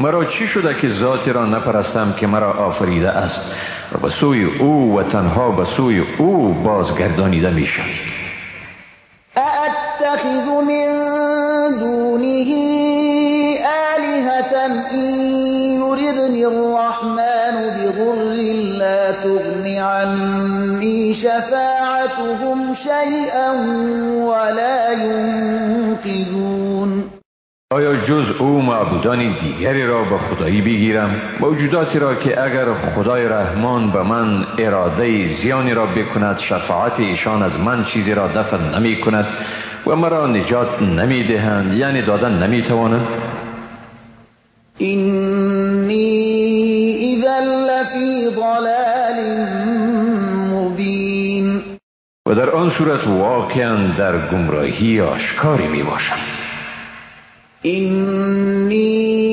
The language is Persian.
مرا چی شده که ذاتی را نپرستم که مرا آفریده است و به سوی او و تنها به سوی او بازگردانیده می شد. أأتخذ من دونه آلهة إن يردني الرحمن بضر لا تغن عني شفاعتهم شيئا ولا ينقذون. آیا جز او معبودان دیگری را به خدایی بگیرم؟ موجوداتی را که اگر خدای رحمان به من اراده زیانی را بکند شفاعت ایشان از من چیزی را دفع نمی کند و مرا نجات نمی دهند، یعنی دادن نمی توانند. اینی اذا لفی ضلال مبین. و در آن صورت واقعا در گمراهی آشکاری می باشم. اینی